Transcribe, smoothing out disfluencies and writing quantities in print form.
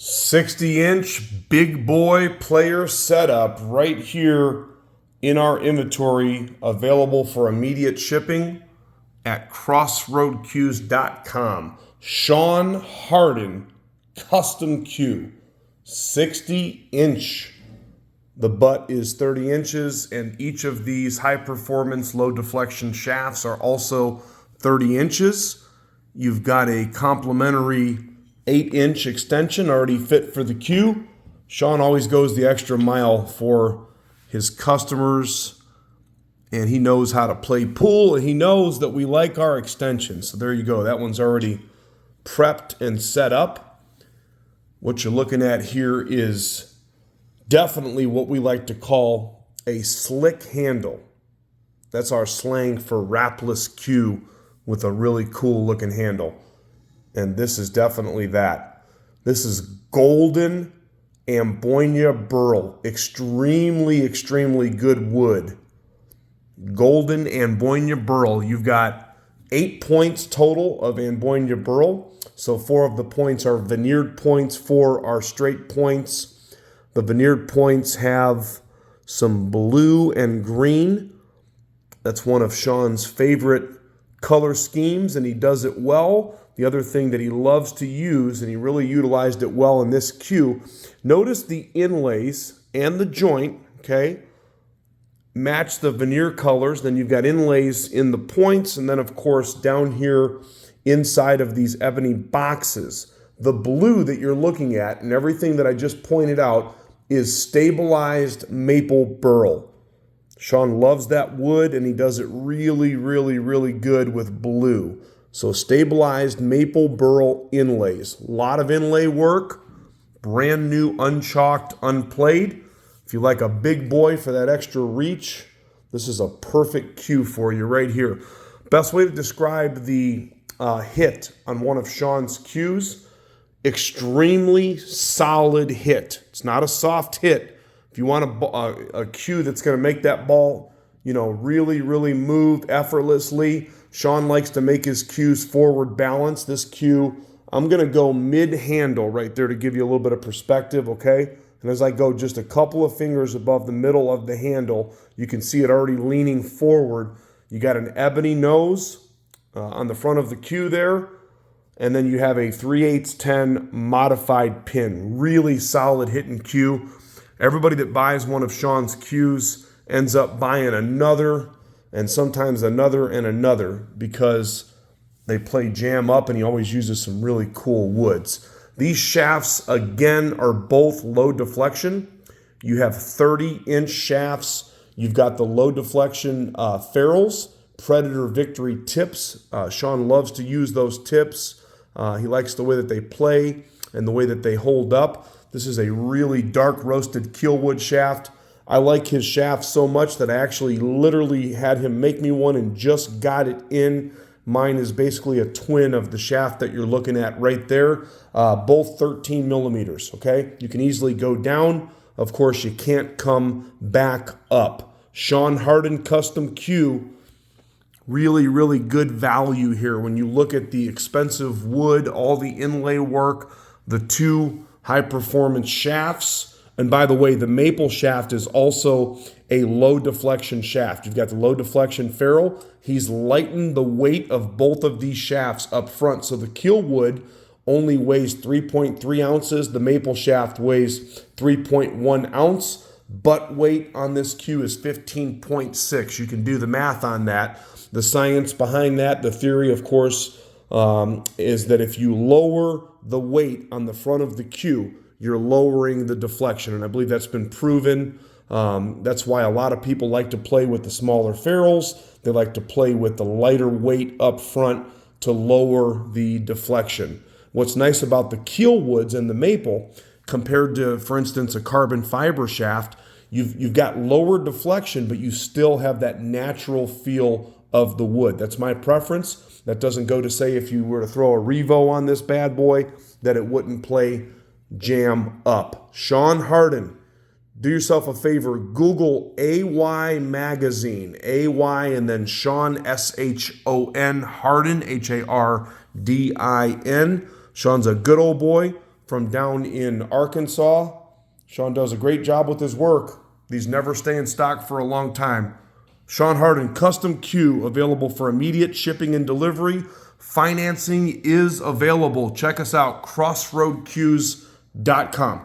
60-inch big boy player setup right here in our inventory, available for immediate shipping at crossroadcues.com. Shon Hardin custom cue, 60-inch. The butt is 30 inches, and each of these high-performance, low-deflection shafts are also 30 inches. You've got a complimentary 8-inch extension already fit for the cue. Shon always goes the extra mile for his customers, and he knows how to play pool, and he knows that we like our extensions. So there you go. That one's already prepped and set up. What you're looking at here is definitely what we like to call a slick handle. That's our slang for wrapless cue with a really cool looking handle. And this is definitely that. This is golden Amboyna Burl. Extremely, extremely good wood. Golden Amboyna Burl. You've got 8 points total of Amboyna Burl. So 4 of the points are veneered points, 4 are straight points. The veneered points have some blue and green. That's one of Shon's favorite color schemes, and he does it well. The other thing that he loves to use, and he really utilized it well in this cue, notice the inlays and the joint, okay, match the veneer colors. Then you've got inlays in the points, and then, of course, down here inside of these ebony boxes, the blue that you're looking at and everything that I just pointed out is stabilized Maple Burl. Shon loves that wood, and he does it really, really, really good with blue. So stabilized Maple Burl inlays. A lot of inlay work, brand new, unchalked, unplayed. If you like a big boy for that extra reach, this is a perfect cue for you right here. Best way to describe the hit on one of Shon's cues: extremely solid hit. It's not a soft hit. If you want a cue that's going to make that ball, really, really move effortlessly, Shon likes to make his cues forward balanced. This cue, I'm going to go mid-handle right there to give you a little bit of perspective, okay? And as I go just a couple of fingers above the middle of the handle, you can see it already leaning forward. You got an ebony nose on the front of the cue there, and then you have a 3/8 modified pin. Really solid hitting cue. Everybody that buys one of Shon's cues ends up buying another, and sometimes another and another, because they play jam up, and he always uses some really cool woods. These shafts, again, are both low deflection. You have 30-inch shafts. You've got the low deflection ferrules, Predator Victory tips. Shon loves to use those tips. He likes the way that they play and the way that they hold up. This is a really dark roasted keelwood shaft. I like his shaft so much that I actually literally had him make me one and just got it in. Mine is basically a twin of the shaft that you're looking at right there. Both 13 millimeters, okay? You can easily go down. Of course, you can't come back up. Shon Hardin custom cue. Really, really good value here when you look at the expensive wood, all the inlay work, the 2 high-performance shafts. And by the way, the maple shaft is also a low deflection shaft. You've got the low deflection ferrule. He's lightened the weight of both of these shafts up front. So the keel wood only weighs 3.3 ounces. The maple shaft weighs 3.1 ounce. Butt weight on this cue is 15.6. You can do the math on that. The science behind that, the theory, of course, is that if you lower the weight on the front of the cue, you're lowering the deflection, and I believe that's been proven. That's why a lot of people like to play with the smaller ferrules. They like to play with the lighter weight up front to lower the deflection. What's nice about the keel woods and the maple, compared to, for instance, a carbon fiber shaft, you've got lower deflection, but you still have that natural feel of the wood. That's my preference. That doesn't go to say if you were to throw a Revo on this bad boy that it wouldn't play jam up. Shon Hardin, do yourself a favor, Google AY Magazine, AY and then Shon, S-H-O-N, Hardin, H-A-R-D-I-N. Shon's a good old boy. from down in Arkansas. Shon does a great job with his work. These never stay in stock for a long time. Shon Hardin Custom Q, available for immediate shipping and delivery. Financing is available. Check us out, crossroadqs.com.